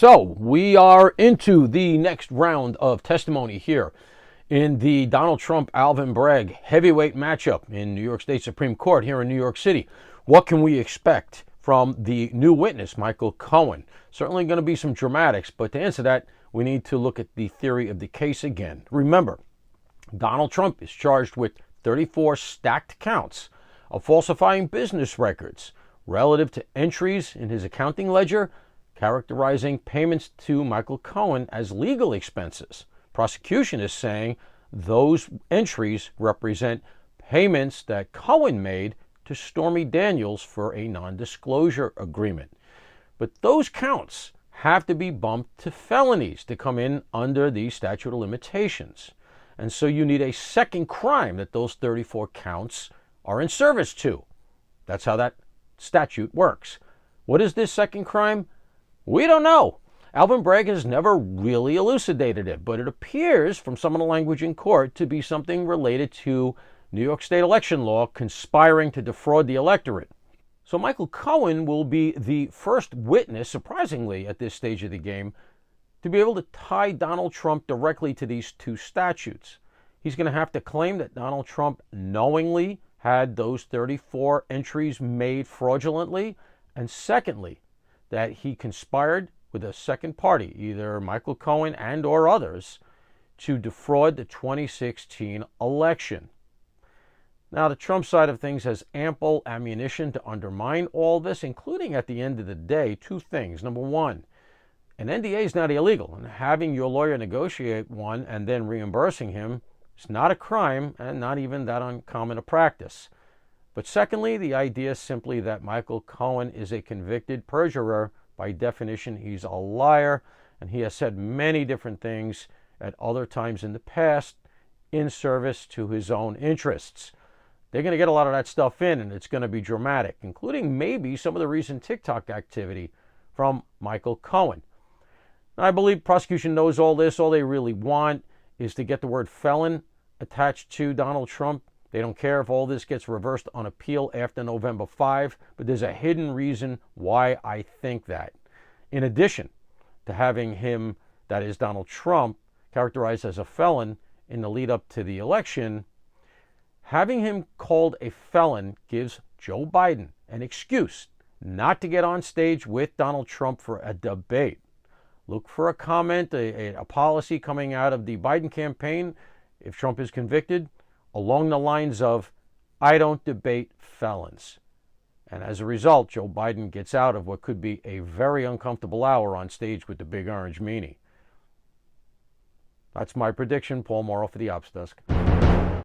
So we are into the next round of testimony here in the Donald Trump-Alvin Bragg heavyweight matchup in New York State Supreme Court here in New York City. What can we expect from the new witness, Michael Cohen? Certainly going to be some dramatics, but to answer that, we need to look at the theory of the case again. Remember, Donald Trump is charged with 34 stacked counts of falsifying business records relative to entries in his accounting ledger characterizing payments to Michael Cohen as legal expenses. Prosecution is saying those entries represent payments that Cohen made to Stormy Daniels for a non-disclosure agreement. But those counts have to be bumped to felonies to come in under the statute of limitations. And so you need a second crime that those 34 counts are in service to. That's how that statute works. What is this second crime? We don't know. Alvin Bragg has never really elucidated it, but it appears from some of the language in court to be something related to New York State election law conspiring to defraud the electorate. So Michael Cohen will be the first witness, surprisingly at this stage of the game, to be able to tie Donald Trump directly to these two statutes. He's going to have to claim that Donald Trump knowingly had those 34 entries made fraudulently, and secondly, that he conspired with a second party, either Michael Cohen and or others, to defraud the 2016 election. Now, the Trump side of things has ample ammunition to undermine all this, including at the end of the day, two things. Number one, an NDA is not illegal, and having your lawyer negotiate one and then reimbursing him is not a crime and not even that uncommon a practice. But secondly, the idea simply that Michael Cohen is a convicted perjurer. By definition, he's a liar, and he has said many different things at other times in the past in service to his own interests. They're going to get a lot of that stuff in, and it's going to be dramatic, including maybe some of the recent TikTok activity from Michael Cohen. Now, I believe prosecution knows all this. All they really want is to get the word felon attached to Donald Trump. They don't care if all this gets reversed on appeal after November 5, but there's a hidden reason why I think that. In addition to having him, that is Donald Trump, characterized as a felon in the lead up to the election, having him called a felon gives Joe Biden an excuse not to get on stage with Donald Trump for a debate. Look for a comment, a policy coming out of the Biden campaign, if Trump is convicted, along the lines of, I don't debate felons. And as a result, Joe Biden gets out of what could be a very uncomfortable hour on stage with the big orange meanie. That's my prediction. Paul Mauro for the Ops Desk.